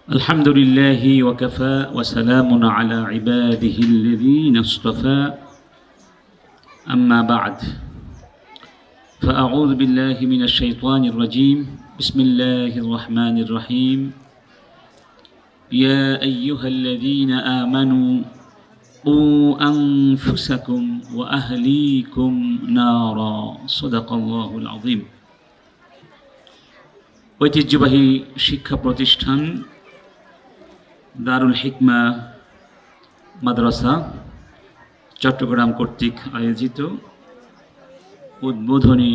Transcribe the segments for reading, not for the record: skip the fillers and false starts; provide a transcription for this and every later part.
الحمد لله وكفى وسلام على عباده الذين اصطفى أما بعد فأعوذ بالله من الشيطان الرجيم بسم الله الرحمن الرحيم يا أيها الذين آمنوا قوا أنفسكم وأهليكم نارا صدق الله العظيم ঐতিহ্যবাহী শিক্ষা প্রতিষ্ঠান দারুল হিকমা মাদ্রাসা চট্টগ্রাম কর্তৃক আয়োজিত উদ্বোধনী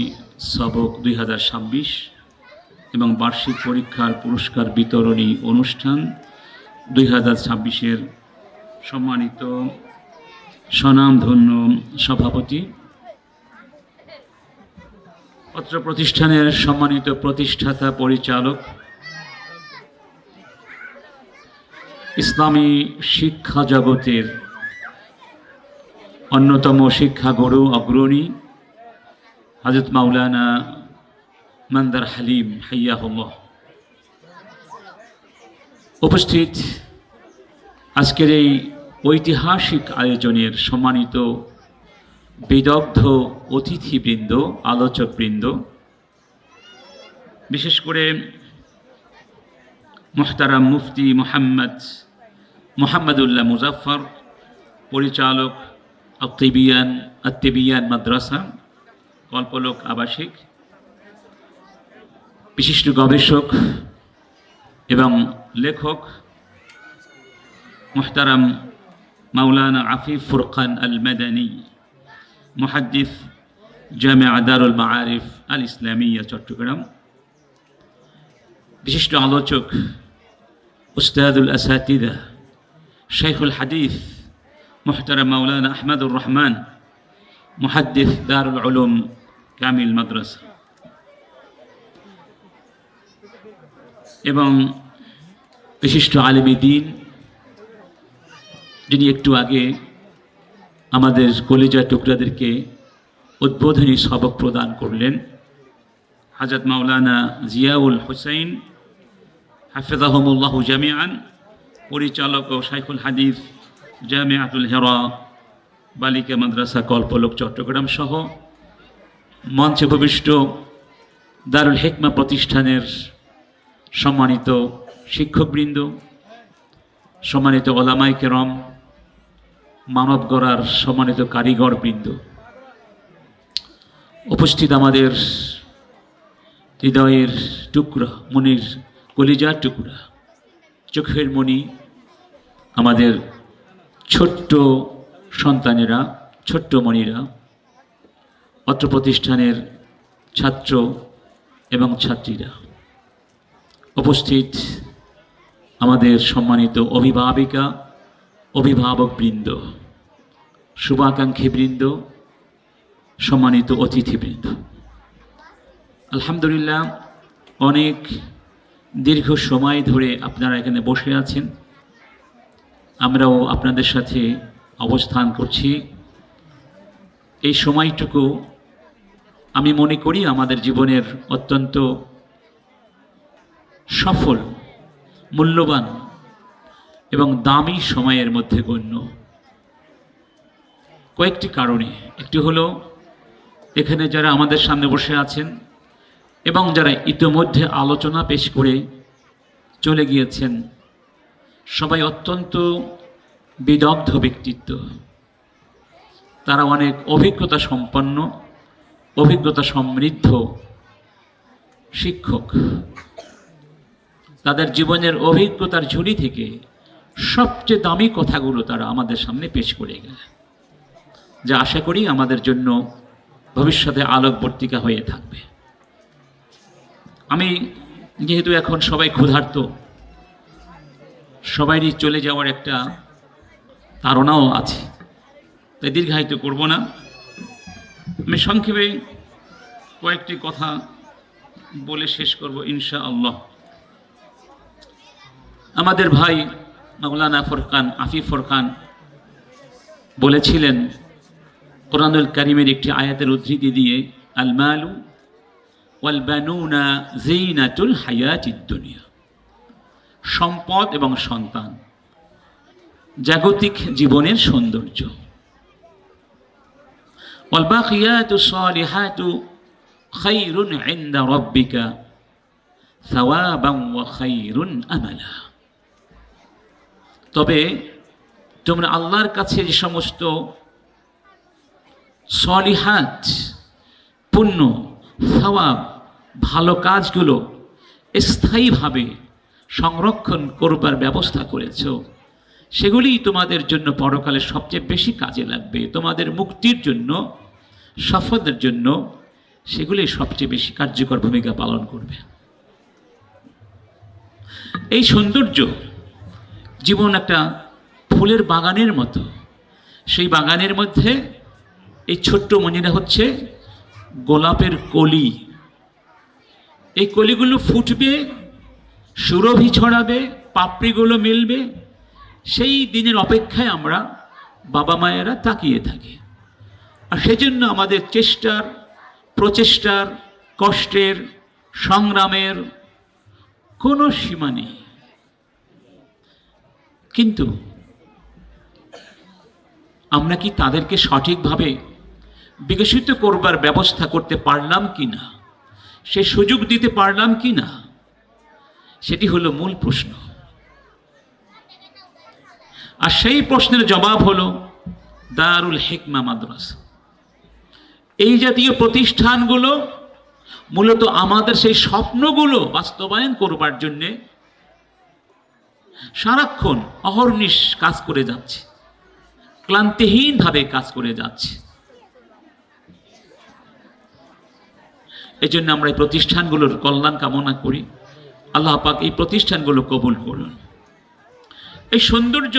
সবক 2026 এবং বার্ষিক পরীক্ষার পুরস্কার বিতরণী অনুষ্ঠান 2026-এর সম্মানিত স্বনামধন্য সভাপতি, অত্র প্রতিষ্ঠানের সম্মানিত প্রতিষ্ঠাতা পরিচালক, ইসলামী শিক্ষা জগতের অন্যতম শিক্ষাগুরু অগ্রণী হযরত মাওলানা মান্দার হালিম হাইয়াহুল্লাহ, উপস্থিত আজকের এই ঐতিহাসিক আয়োজনের সম্মানিত বিদগ্ধ অতিথিবৃন্দ, আলোচকবৃন্দ, বিশেষ করে মুহতারাম মুফতি মোহাম্মদুল্লাহ মুজাফফর, পরিচালক আত্তিবিয়ান মাদ্রাসা কল্পলোক আবাসিক, বিশিষ্ট গবেষক এবং লেখক মুহতারাম মাওলানা আফিফ ফুরকান আল মাদানী, মুহাদ্দিস জামিয়া দারুল মাআরিফ আল ইসলামিয়া চট্টগ্রাম, বিশিষ্ট আলোচক উস্তাদুল আসাতিদা শাইখুল হাদিস মুহতারাম মাওলানা আহমদুর রহমান, মুহাদ্দিস দারুল উলুম কামিল মাদ্রাসা, এবং বিশিষ্ট আলেমী দ্বীন যিনি একটু আগে আমাদের কলিজা টুকরাদেরকে উদ্বোধনী সবক প্রদান করলেন, হযরত মাওলানা জিয়াউল হুসাইন হাফিজাহুমুল্লাহু জামিআন, পরিচালক ও শাইখুল হাদিস জামিআতুল হিরা বালিকা মাদ্রাসা কল্পলোক চট্টগ্রাম সহ মঞ্চে উপবিষ্ট দারুল হিকমা প্রতিষ্ঠানের সম্মানিত শিক্ষকবৃন্দ, সম্মানিত ওলামায়ে কেরাম, মানব গড়ার সম্মানিত কারিগরবৃন্দ, উপস্থিত আমাদের হৃদয়ের টুকরা, মনির কলিজার টুকরা, চোখের মণি, আমাদের ছোট্ট সন্তানেরা, ছোট্ট মণিরা, অত্র প্রতিষ্ঠানের ছাত্র এবং ছাত্রীরা, উপস্থিত আমাদের সম্মানিত অভিভাবিকা, অভিভাবকবৃন্দ, শুভাকাঙ্ক্ষীবৃন্দ, সম্মানিত অতিথিবৃন্দ, আলহামদুলিল্লাহ অনেক দীর্ঘ সময় ধরে আপনারা এখানে বসে আছেন, আমরাও আপনাদের সাথে অবস্থান করছি। এই সময়টুকু আমি মনে করি আমাদের জীবনের অত্যন্ত সফল, মূল্যবান এবং দামি সময়ের মধ্যে গণ্য। কয়েকটি কারণে, একটি হলো এখানে যারা আমাদের সামনে বসে আছেন এবং যারা ইতিমধ্যে আলোচনা পেশ করে চলে গিয়েছেন, সবাই অত্যন্ত বিদগ্ধ ব্যক্তিত্ব, তারা অনেক অভিজ্ঞতা সম্পন্ন, অভিজ্ঞতা সমৃদ্ধ শিক্ষক। তাদের জীবনের অভিজ্ঞতার ঝুলি থেকে সবচেয়ে দামি কথাগুলো তারা আমাদের সামনে পেশ করে গেলেন, যা আশা করি আমাদের জন্য ভবিষ্যতে আলোকবর্তিকা হয়ে থাকবে। আমি যেহেতু এখন সবাই ক্ষুধার্ত, সবারই চলে যাওয়ার একটা ধারণাও আছে, তাই দীর্ঘায়িত করব না। আমি সংক্ষেপে কয়েকটি কথা বলে শেষ করব ইনশাআল্লাহ। আমাদের ভাই মাওলানা ফুরকান, আফিফ ফুরকান বলেছিলেন কোরআনুল কারীমের একটি আয়াতের উদ্ধৃতি দিয়ে, আল মালু ওয়াল বানুনা যিনাতুল হায়াতিদ দুনিয়া, সম্পদ এবং সন্তান, জাগতিক জীবনের সৌন্দর্য। ওয়াল বাকিয়াতু সালিহাতু খায়রুন ইনদা রাব্বিকা সাওয়াবান ওয়া খায়রুন আমালা। তবে তোমরা আল্লাহর কাছে যে সমস্ত সলিহাত, পুণ্য, সওয়াব, ভালো কাজগুলো স্থায়ীভাবে সংরক্ষণ করবার ব্যবস্থা করেছ, সেগুলি তোমাদের জন্য পরকালে সবচেয়ে বেশি কাজে লাগবে। তোমাদের মুক্তির জন্য, সফলতার জন্য সেগুলি সবচেয়ে বেশি কার্যকর ভূমিকা পালন করবে। এই সৌন্দর্য জীবন একটা ফুলের বাগানের মতো। সেই বাগানের মধ্যে এই ছোট্ট মণিরা হচ্ছে গোলাপের কলি। এই কলিগুলো ফুটবে, সুরভি ছড়াবে, পাপড়িগুলো মিলবে। সেই দিনের অপেক্ষায় আমরা বাবা মায়েরা তাকিয়ে থাকি। আর সেজন্য আমাদের চেষ্টার, প্রচেষ্টার, কষ্টের, সংগ্রামের কোনো সীমা নেই। কিন্তু আমরা কি তাদেরকে সঠিকভাবে বিকশিত করবার ব্যবস্থা করতে পারলাম কি না, সে সুযোগ দিতে পারলাম কি না, সেটি হলো মূল প্রশ্ন। আর সেই প্রশ্নের জবাব হলো দারুল হিকমা মাদ্রাসা। এই জাতীয় প্রতিষ্ঠানগুলো মূলত আমাদের সেই স্বপ্নগুলো বাস্তবায়ন করবার জন্যে সারাক্ষণ অহর্নিশ কাজ করে যাচ্ছে, ক্লান্তিহীনভাবে কাজ করে যাচ্ছে। এই জন্য আমরা এই প্রতিষ্ঠানগুলোর কল্যাণ কামনা করি। আল্লাহ পাক এই প্রতিষ্ঠানগুলো কবুল করুন। এই সৌন্দর্য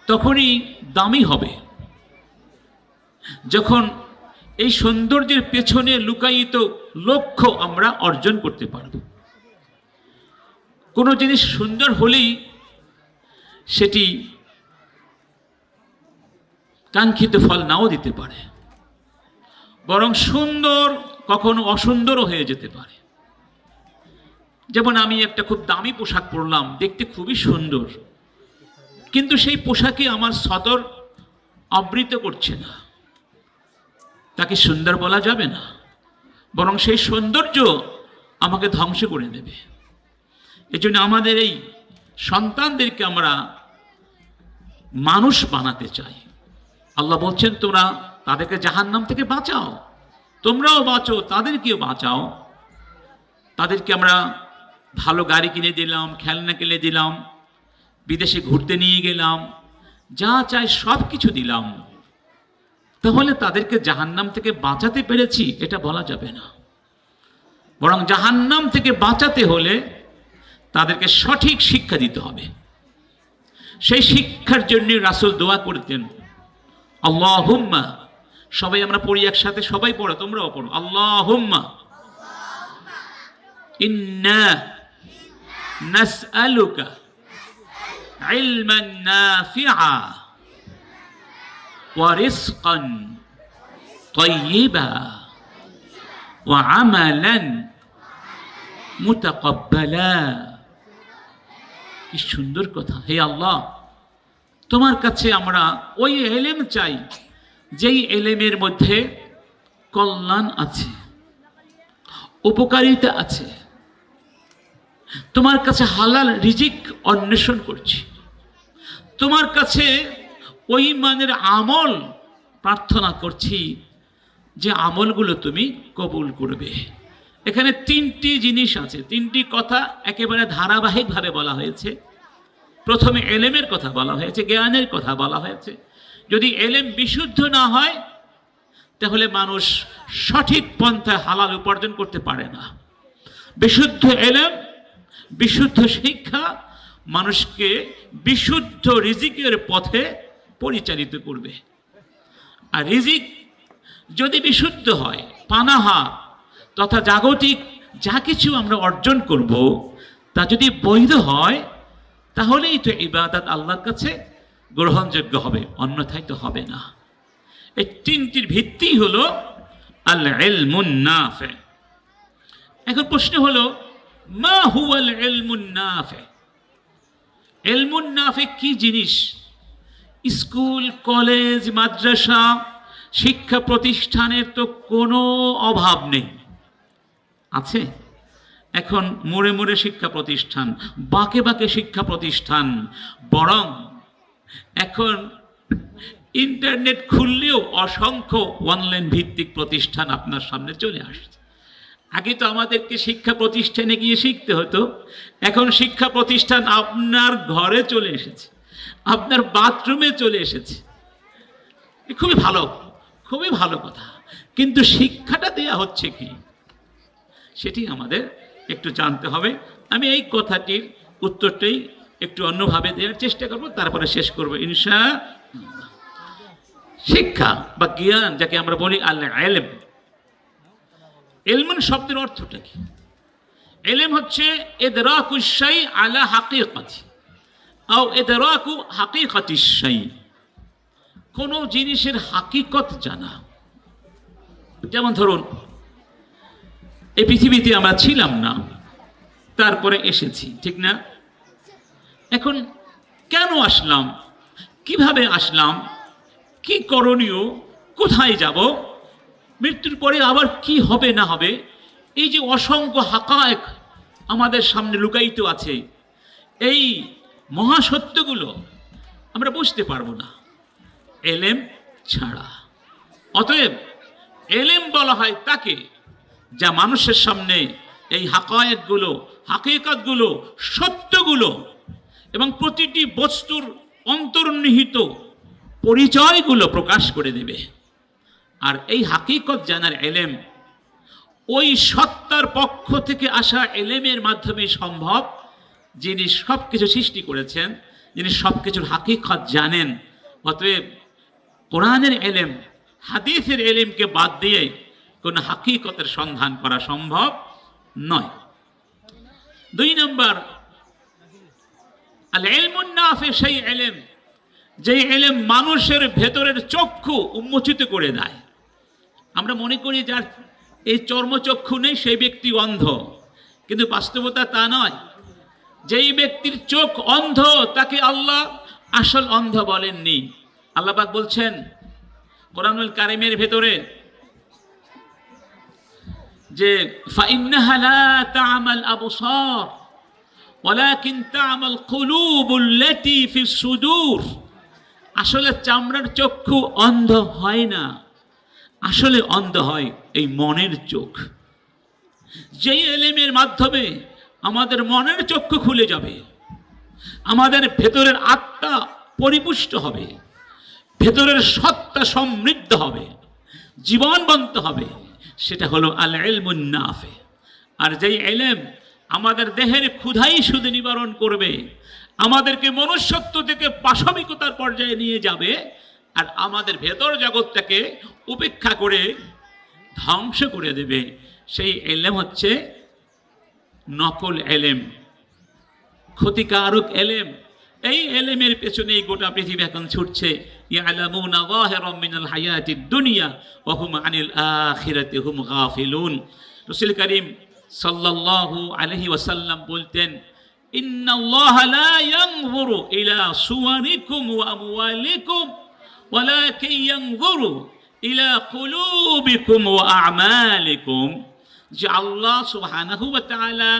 তখনই দামি হবে যখন এই সৌন্দর্যের পেছনে লুকায়িত লক্ষ্য আমরা অর্জন করতে পারব। কোনো জিনিস সুন্দর হলেই সেটি কাঙ্ক্ষিত ফল নাও দিতে পারে, বরং সুন্দর কখনো অসুন্দরও হয়ে যেতে পারে। যেমন আমি একটা খুব দামি পোশাক পরলাম, দেখতে খুবই সুন্দর, কিন্তু সেই পোশাকে আমার সদর আবৃত করছে না, তাকে সুন্দর বলা যাবে না, বরং সেই সৌন্দর্য আমাকে ধ্বংস করে দেবে। এই জন্য আমাদের এই সন্তানদেরকে আমরা মানুষ বানাতে চাই। আল্লাহ বলছেন তোমরা তাদেরকে জাহান্নাম থেকে বাঁচাও, তোমরাও বাঁচো, তাদেরকেও বাঁচাও। তাদেরকে আমরা ভালো গাড়ি কিনে দিলাম, খেলনা কিনে দিলাম, বিদেশে ঘুরতে নিয়ে গেলাম, যা চাই সব কিছু দিলাম, তাহলে তাদেরকে জাহান্নাম থেকে বাঁচাতে পেরেছি এটা বলা যাবে না। বরং জাহান্নাম থেকে বাঁচাতে হলে তাদেরকে সঠিক শিক্ষা দিতে হবে। সেই শিক্ষার জন্য রাসূল দোয়া করতেন, আল্লাহুম্মা, সবাই আমরা পড়ি একসাথে, সবাই পড়ো, তোমরাও পড়ো, আল্লাহুম্মা ইন্না নাসআলুকা ইলমান নাফিআ ওয়া রিজকান তাইয়্যিবা ওয়া আমালান মুতাকাব্বালা। কি সুন্দর কথা! হে আল্লাহ, তোমার কাছে আমরা ওই এলেম চাই যেই এলেমের মধ্যে কল্যাণ আছে, উপকারিতা আছে। তোমার কাছে হালাল রিজিক অন্বেষণ করছি, তোমার কাছে ওই মানের আমল প্রার্থনা করছি যে আমলগুলো তুমি কবুল করবে। এখানে তিনটি জিনিস আছে, তিনটি কথা একেবারে ধারাবাহিকভাবে বলা হয়েছে। প্রথমে এলেমের কথা বলা হয়েছে, জ্ঞানের কথা বলা হয়েছে। যদি এলেম বিশুদ্ধ না হয় তাহলে মানুষ সঠিক পন্থায় হালাল উপার্জন করতে পারে না। বিশুদ্ধ এলেম, বিশুদ্ধ শিক্ষা মানুষকে বিশুদ্ধ রিজিকের পথে পরিচালিত করবে। আর রিজিক যদি বিশুদ্ধ হয়, পানাহা তথা জাগতিক যা কিছু আমরা অর্জন করব তা যদি বৈধ হয়, তাহলেই তো ইবাদত আল্লাহর কাছে গ্রহণযোগ্য হবে, অন্যথায় তো হবে না। এই তিনটির ভিত্তি হলো আল ইলমুন নাফি। এখন প্রশ্ন হলো মা হুয়াল ইলমুন নাফি, ইলমুন নাফি কি জিনিস? স্কুল, কলেজ, মাদ্রাসা, শিক্ষা প্রতিষ্ঠানের তো কোনো অভাব নেই, আছে? এখন মোড়ে মোড়ে শিক্ষা প্রতিষ্ঠান, বাঁকে বাঁকে শিক্ষা প্রতিষ্ঠান, বরং এখন ইন্টারনেট খুললেও অসংখ্য অনলাইন ভিত্তিক প্রতিষ্ঠান আপনার সামনে চলে আসছে। আগে তো আমাদেরকে শিক্ষা প্রতিষ্ঠানে গিয়ে শিখতে হতো, এখন শিক্ষা প্রতিষ্ঠান আপনার ঘরে চলে এসেছে, আপনার বাথরুমে চলে এসেছে। খুবই ভালো, খুবই ভালো কথা, কিন্তু শিক্ষাটা দেয়া হচ্ছে কি সেটি আমাদের একটু জানতে হবে। আমি এই কথাটির উত্তরটাই একটু অন্যভাবে দেওয়ার চেষ্টা করব, তারপরে শেষ করব ইনশাআল্লাহ। শিক্ষা বা জ্ঞান যাকে আমরা বলি আল ইলম, ইলমুন শব্দের অর্থটা কি? ইলম হচ্ছে ইদরাকুশ শাই আলা হাকিকাতি আও ইদরাকু হাকিকাতিশ শাই, কোন জিনিসের হাকিকত জানা। যেমন ধরুন, এই পৃথিবীতে আমরা ছিলাম না, তারপরে এসেছি, ঠিক না? এখন কেন আসলাম, কিভাবে আসলাম, কি করণীয়, কোথায় যাব, মৃত্যুর পরে আবার কি হবে না হবে, এই যে অসংখ্য হাকায়েক আমাদের সামনে লুকায়িত আছে, এই মহাসত্যগুলো আমরা বুঝতে পারবো না এলেম ছাড়া। অতএব এলেম বলা হয় তাকে যা মানুষের সামনে এই হাকায়েকগুলো, হাকিকতগুলো, সত্যগুলো এবং প্রতিটি বস্তুর অন্তর্নিহিত পরিচয়গুলো প্রকাশ করে দেবে। আর এই হাকিকত জানার এলেম ওই সত্তার পক্ষ থেকে আসা এলেমের মাধ্যমে সম্ভব, যিনি সব কিছু সৃষ্টি করেছেন, যিনি সব কিছুর হাকিকত জানেন। অতএব কোরআনের এলেম, হাদিসের এলেমকে বাদ দিয়ে কোন হাকিকতের সন্ধান করা সম্ভব নয়। 2 নম্বর, আল ইলমুন নাফি সেই এলেম যে এলেম মানুষের ভেতরের চক্ষু উন্মোচিত করে দেয়। আমরা মনে করি যার এই চর্মচক্ষু নেই সেই ব্যক্তি অন্ধ, কিন্তু বাস্তবতা তা নয়। যেই ব্যক্তির চোখ অন্ধ তাকে আল্লাহ আসল অন্ধ বলেননি। আল্লাহ পাক বলছেন কোরআনুল কারীমের ভেতরে যে ফাইন্নাহা লা তা'মাল আবসার ওয়ালাকিন তা'মাল কুলুবুল্লাতী ফিস সুদূর। আসলে চামড়ার চক্ষু অন্ধ হয় না, আসলে অন্ধ হয় এই মনের চোখ। যেই এলেমের মাধ্যমে আমাদের মনের চক্ষু খুলে যাবে, আমাদের ভেতরের আত্মা পরিপুষ্ট হবে, ভেতরের সত্তা সমৃদ্ধ হবে, জীবনবন্ত হবে, সেটা হলো আল ইলমুন নাফি। আর যেই ইলম আমাদের দেহের ক্ষুধাই শুধু নিবারণ করবে, আমাদেরকে মনুষ্যত্ব থেকে পাশবিকতার পর্যায়ে নিয়ে যাবে, আর আমাদের ভেতর জগৎটাকে উপেক্ষা করে ধ্বংস করে দেবে, সেই ইলম হচ্ছে নকল ইলম, ক্ষতিকারক ইলম। এই ইলমের পেছনে গোটা পৃথিবী এখন ছুটছে। ইয়ালামুনা যাহিরাম মিনাল হায়াতিদ দুনিয়া ওয়া হুম আনিল আখিরাতি হুম গাফিলুন। রাসূল করিম সাল্লাল্লাহু আলাইহি ওয়াসাল্লাম বলতেন, ইন্নাল্লাহা লা ইয়ানজুরু ইলা সুওয়ারিকুম ওয়া আমওয়ালিকুম ওয়ালাকিন ইয়ানজুরু ইলা কুলুবিকুম ওয়া আমালিকুম। যে আল্লাহ সুবহানাহু ওয়া তাআলা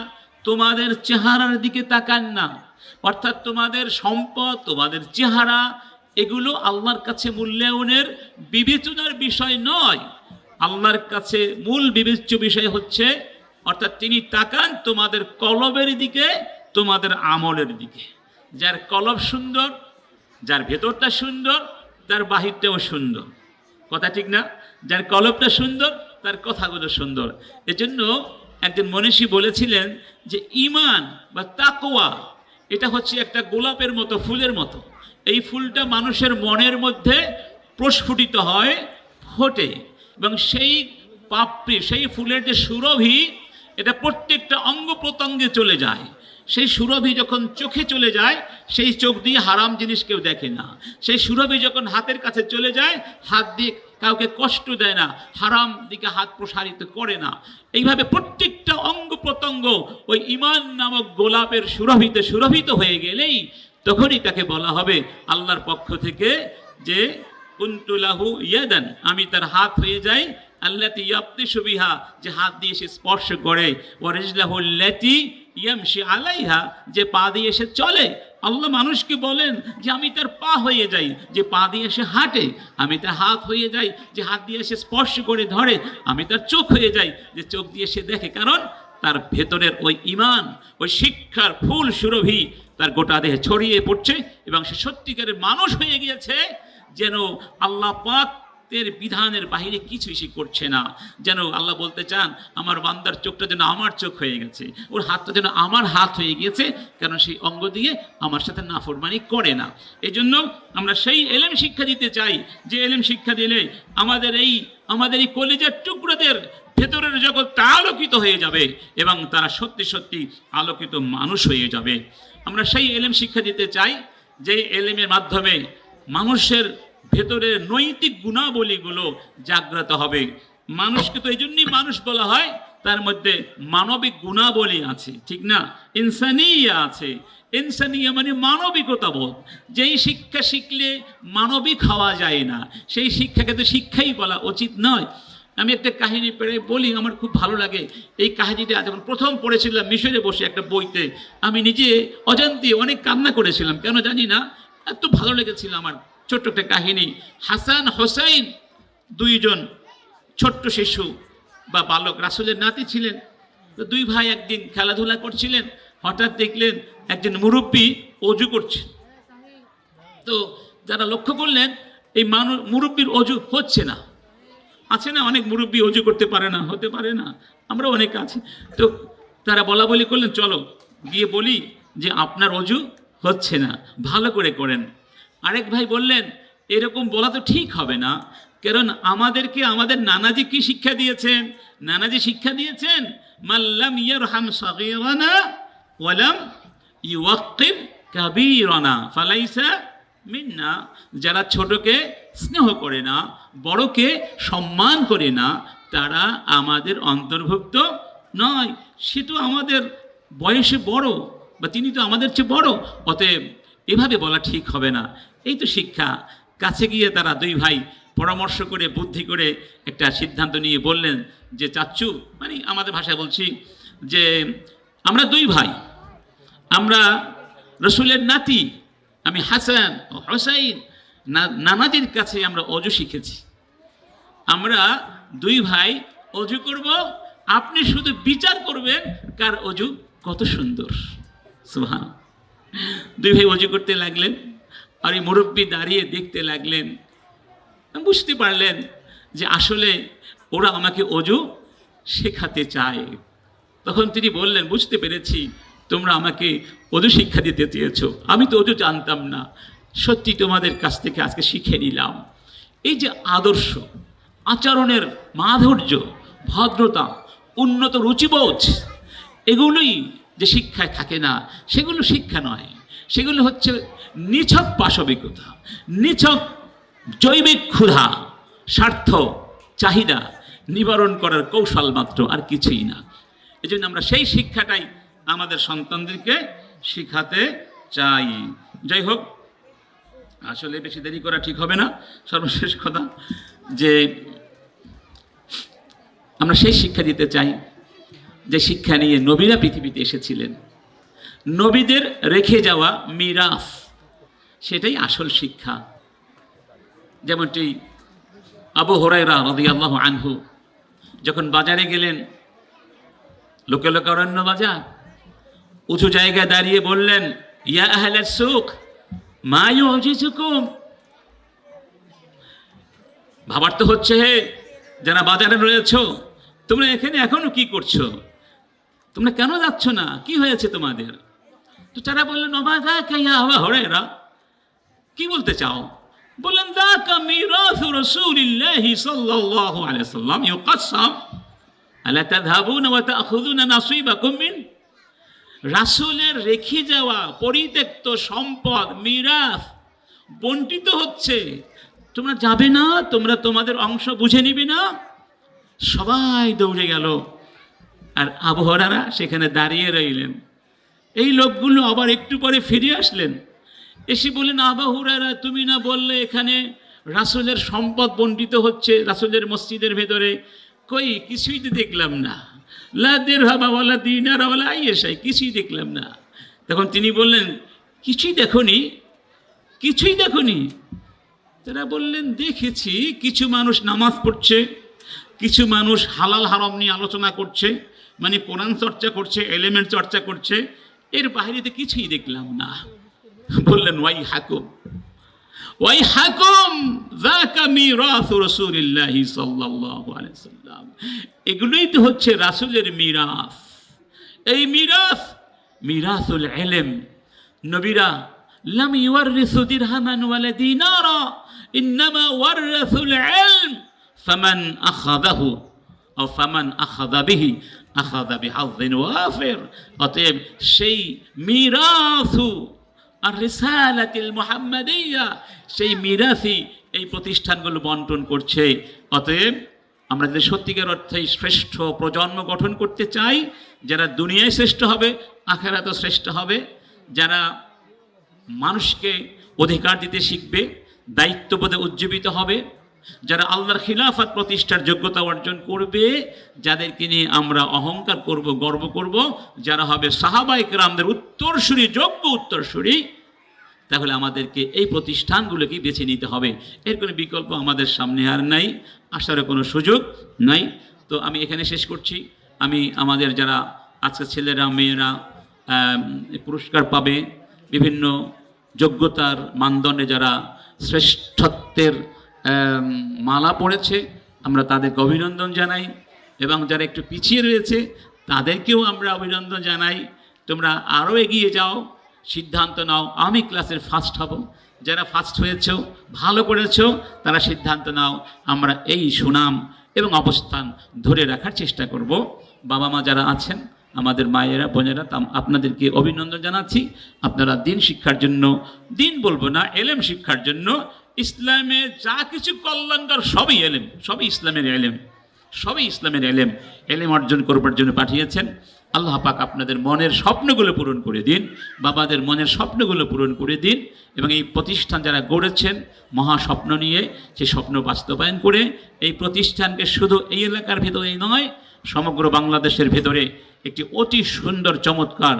তোমাদের চেহারার দিকে তাকান না, অর্থাৎ তোমাদের সম্পদ, তোমাদের চেহারা, এগুলো আল্লাহর কাছে মূল্যায়নের বিবেচনার বিষয় নয়। আল্লাহর কাছে মূল বিবেচ্য বিষয় হচ্ছে, অর্থাৎ তিনি তাকান তোমাদের কলবের দিকে, তোমাদের আমলের দিকে। যার কলব সুন্দর, যার ভেতরটা সুন্দর, তার বাহিরটাও সুন্দর। কথা ঠিক না? যার কলবটা সুন্দর, তার কথাগুলো সুন্দর। এজন্য একজন মনীষী বলেছিলেন যে ঈমান বা তাকওয়া এটা হচ্ছে একটা গোলাপের মতো, ফুলের মতো। এই ফুলটা মানুষের মনের মধ্যে প্রস্ফুটিত হয়, ফোটে, এবং সেই পাপড়ি, সেই ফুলের যে সুরভি, এটা প্রত্যেকটা অঙ্গ প্রত্যঙ্গে চলে যায়। সেই সুরভি যখন চোখে চলে যায়, সেই চোখ দিয়ে হারাম জিনিস কেউ দেখে না। সেই সুরভি যখন হাতের কাছে চলে যায়, হাত দিয়ে কাউকে কষ্ট দেয় না, হারাম দিকে হাত প্রসারিত করে না। এইভাবে প্রত্যেকটা অঙ্গ প্রত্যঙ্গ ওই ঈমান নামক গোলাপের সুরভিতে সুরভিত হয়ে গেলেই তখনই তাকে বলা হবে আল্লাহর পক্ষ থেকে যে কুনতু লাহু ইয়াদান, আমি তার হাত হয়ে যাই, আল্লাতী ইয়াবতিশু বিহা, যে হাত দিয়ে সে স্পর্শ করে, ওয়া রিজলাহু আল্লাতী ইয়ামশি আলাইহা, যে পা দিয়ে সে চলে। আল্লাহ মানুষকে বলেন যে আমি তার পা হয়ে যাই, যে পা দিয়ে সে হাঁটে, আমি তার হাত হয়ে যাই, যে হাত দিয়ে সে স্পর্শ করে ধরে, আমি তার চোখ হয়ে যাই, যে চোখ দিয়ে সে দেখে। কারণ তার ভেতরের ওই ঈমান, ওই শিক্ষার ফুল সুরভি তার গোটা দেহে ছড়িয়ে পড়ছে এবং সে সত্যিকারের মানুষ হয়ে গিয়েছে, যেন আল্লাহ পাকের বিধানের বাহিরে কিছুই সে করছে না। যেন আল্লাহ বলতে চান আমার বান্দার চোখটা যেন আমার চোখ হয়ে গেছে, ওর হাতটা যেন আমার হাত হয়ে গিয়েছে, কারণ সেই অঙ্গ দিয়ে আমার সাথে নাফরমানি করে না। এই জন্য আমরা সেই এলেম শিক্ষা দিতে চাই, যে এলেম শিক্ষা দিলে আমাদের এই কলিজার টুকরোদের ভেতরের জগৎটা আলোকিত হয়ে যাবে এবং তারা সত্যি সত্যি আলোকিত মানুষ হয়ে যাবে। আমরা সেই এলেম শিক্ষা দিতে চাই যে এলেমের মাধ্যমে মানুষের ভেতরের নৈতিক গুণাবলীগুলো জাগ্রত হবে। মানুষকে তো এই জন্যই মানুষ বলা হয়, তার মধ্যে মানবিক গুণাবলী আছে, ঠিক না? ইনসানিয়া আছে। ইনসানিয়া মানে মানবিকতা বোধ। যেই শিক্ষা শিখলে মানবিক হওয়া যায় না, সেই শিক্ষাকে তো শিক্ষাই বলা উচিত নয়। আমি একটা কাহিনী পড়ে বলি, আমার খুব ভালো লাগে। এই কাহিনীটা যখন প্রথম পড়েছিলাম মিশরে বসে একটা বইতে, আমি নিজে অজান্তে অনেক কান্না করেছিলাম, কেন জানি না, এত ভালো লেগেছিল আমার। ছোট্ট একটা কাহিনী। হাসান হোসাইন দুইজন ছোট্ট শিশু বা বালক, রাসূলের নাতি ছিলেন। তো দুই ভাই একদিন খেলাধুলা করছিলেন, হঠাৎ দেখলেন একজন মুরব্বী অজু করছে। তো যারা লক্ষ্য করলেন এই মুরব্বীর অজু হচ্ছে না। আছে না অনেক মুরব্বী অজু করতে পারে না, হতে পারে না, আমরা অনেক আছি। তো তারা বলা বলি করলেন চলো গিয়ে বলি যে আপনার অজু হচ্ছে না, ভালো করে করেন। আরেক ভাই বললেন এরকম বলা তো ঠিক হবে না, কারণ আমাদেরকে আমাদের নানাজি কি শিক্ষা দিয়েছেন? নানাজি শিক্ষা দিয়েছেন মাল্লাম ইয়ারহাম সাগীরানা ওয়ালাম ইউওয়াক্কির কাবীরানা ফালাইসা মিন্না। যারা ছোটকে স্নেহ করে না, বড়কে সম্মান করে না, তারা আমাদের অন্তর্ভুক্ত নয়। সে তো আমাদের বয়সে বড়, বা তিনি তো আমাদের চেয়ে বড়, অতএব এভাবে বলা ঠিক হবে না। এই তো শিক্ষা। কাছে গিয়ে তারা দুই ভাই পরামর্শ করে বুদ্ধি করে একটা সিদ্ধান্ত নিয়ে বললেন যে চাচ্চু, মানে আমাদের ভাষায় বলছি যে আমরা দুই ভাই, আমরা রসুলের নাতি, আমি হাসান ও হোসাইন, নানাজির কাছে আমরা অজু শিখেছি। আমরা দুই ভাই অজু করব, আপনি শুধু বিচার করবেন কার অজু কত সুন্দর। সুবহান। দুই ভাই অজু করতে লাগলেন, আর এই মুরব্বী দাঁড়িয়ে দেখতে লাগলেন। বুঝতে পারলেন যে আসলে ওরা আমাকে অজু শেখাতে চায়। তখন তিনি বললেন বুঝতে পেরেছি, তোমরা আমাকে অজু শিক্ষা দিতে চেয়েছো, আমি তো অজু জানতাম না, সত্যি তোমাদের কাছ থেকে আজকে শিখে নিলাম। এই যে আদর্শ, আচরণের মাধুর্য, ভদ্রতা, উন্নত রুচিবোধ, এগুলোই যে শিক্ষায় থাকে না, সেগুলো শিক্ষা নয়, সেগুলো হচ্ছে নিছক পাশবিকতা, নিছক জৈবিক ক্ষুধা, স্বার্থ চাহিদা নিবারণ করার কৌশল মাত্র, আর কিছুই না। এই জন্য আমরা সেই শিক্ষাটাই আমাদের সন্তানদেরকে শিখাতে চাই। যাই হোক, আসলে বেশি দেরি করা ঠিক হবে না। সর্বশেষ কথা যে আমরা সেই শিক্ষা দিতে চাই যে শিক্ষা নিয়ে নবীরা পৃথিবীতে এসেছিলেন। নবীদের রেখে যাওয়া মিরাস, সেটাই আসল শিক্ষা। যেমনটি আবু হুরায়রা রাদিয়াল্লাহু আনহু যখন বাজারে গেলেন, লোকে লোকে অরণ্য বাজার, উঁচু জায়গায় দাঁড়িয়ে বললেন ইয়া আহলাস সুক মা ইউজিজুকুম। ভাবার তো হচ্ছে, হে যারা বাজারে রয়েছ, তোমরা এখানে এখনো কি করছো? তোমরা কেন যাচ্ছ না? কি হয়েছে তোমাদের? তো তারা বললেন ওমা ইয়া আবু হুরায়রা, কি বলতে চাও? বললেন যাকা মিরাসু রাসূলিল্লাহি সাল্লাল্লাহু আলাইহি ওয়াসাল্লাম ইউকাসসাম আলা তাযহাবুনা ওয়া তাখুযুনা নাসিবাকুম মিন। রাসূলের রেখে যাওয়া পরিত্যক্ত সম্পদ মিরাস বণ্টিত হচ্ছে, তোমরা যাবে না? তোমরা তোমাদের অংশ বুঝে নিবে না? সবাই দৌড়ে গেল, আর আবু হুরায়রা সেখানে দাঁড়িয়ে রইলেন। এই লোকগুলো আবার একটু পরে ফিরে আসলেন, এসে বললেন, আবু হুরায়রা, তুমি না বললে এখানে রাসূলের সম্পদ বণ্টিত হচ্ছে রাসূলের মসজিদের ভেতরে? কই, কিছুই তো দেখলাম না। লা দিরহাম ওয়ালা দিনার ওয়ালা আইয়াশাই, কিছুই দেখলাম না। তখন তিনি বললেন, কিছুই দেখোনি? কিছুই দেখোনি? তারা বললেন, দেখেছি, কিছু মানুষ নামাজ পড়ছে, কিছু মানুষ হালাল হারাম নিয়ে আলোচনা করছে, মানে কোরআন চর্চা করছে, এলিমেন্ট চর্চা করছে, এর বাইরে তো কিছুই দেখলাম না। বললেন, ওয়াই হাকুম, ওয়াই হাকুম, যাকা মিরাসু রাসূলিল্লাহি সাল্লাল্লাহু আলাইহি ওয়াসাল্লাম। এগুলোই তো হচ্ছে রাসূলের মিরাস। এই মিরাস মিরাসুল ইলম। নবীরা লাম ইওয়ারিসু দিরহামান ওয়ালা দিনারা, ইন্নামা ওয়ারাসুল ইলম, ফামান আখাযাহু আও ফামান আখাযা বিহি আখাযা বিহাযিন ওয়াফির। অতএব সেই মিরাসু আর রিসালাতিল মুহাম্মাদিয়া, সেই মিরাসই এই প্রতিষ্ঠানগুলো বন্টন করছে। অতএব আমরা যদি সত্যিকার অর্থে শ্রেষ্ঠ প্রজন্ম গঠন করতে চাই, যারা দুনিয়ায় শ্রেষ্ঠ হবে, আখিরাতেও শ্রেষ্ঠ হবে, যারা মানুষকে অধিকার দিতে শিখবে, দায়িত্ববোধে উজ্জীবিত হবে, যারা আল্লাহর খিলাফত প্রতিষ্ঠার যোগ্যতা অর্জন করবে, যাদেরকে নিয়ে আমরা অহংকার করব, গর্ব করব, যারা হবে সাহাবায়ে কেরামদের উত্তরসূরি, যোগ্য উত্তরসূরি, তাহলে আমাদেরকে এই প্রতিষ্ঠানগুলোকে বেছে নিতে হবে। এর কোনো বিকল্প আমাদের সামনে আর নাই, আসারও কোনো সুযোগ নাই। তো আমি এখানে শেষ করছি। আমি আমাদের যারা আজকে ছেলেরা মেয়েরা পুরস্কার পাবে, বিভিন্ন যোগ্যতার মানদণ্ডে যারা শ্রেষ্ঠত্বের মালা পড়েছে, আমরা তাদেরকে অভিনন্দন জানাই, এবং যারা একটু পিছিয়ে রয়েছে তাদেরকেও আমরা অভিনন্দন জানাই। তোমরা আরও এগিয়ে যাও, সিদ্ধান্ত নাও, আমি ক্লাসের ফার্স্ট হব। যারা ফার্স্ট হয়েছো, ভালো করেছো, তারা সিদ্ধান্ত নাও, আমরা এই সুনাম এবং অবস্থান ধরে রাখার চেষ্টা করব। বাবা মা যারা আছেন, আমাদের মায়েরা বোনেরা, আপনাদেরকে অভিনন্দন জানাচ্ছি। আপনারা দিন শিক্ষার জন্য, দিন বলবো না, এলেম শিক্ষার জন্য, ইসলামে যা কিছু কল্যাণকর সবই এলেম, সবই ইসলামের এলেম, সবই ইসলামের এলেম। এলেম অর্জন করবার জন্য পাঠিয়েছেন। আল্লাহ পাক আপনাদের মনের স্বপ্নগুলো পূরণ করে দিন, বাবাদের মনের স্বপ্নগুলো পূরণ করে দিন, এবং এই প্রতিষ্ঠান যারা গড়েছেন মহা স্বপ্ন নিয়ে, সেই স্বপ্ন বাস্তবায়ন করে এই প্রতিষ্ঠানকে শুধু এই এলাকার ভেতরেই নয়, সমগ্র বাংলাদেশের ভেতরে একটি অতি সুন্দর, চমৎকার,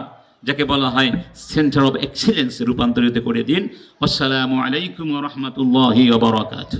যাকে বলা হয় সেন্টার অফ এক্সিলেন্স রূপান্তরিত করে দিন। আসসালামু আলাইকুম ওয়া রাহমাতুল্লাহি ওয়া বারাকাতুহু।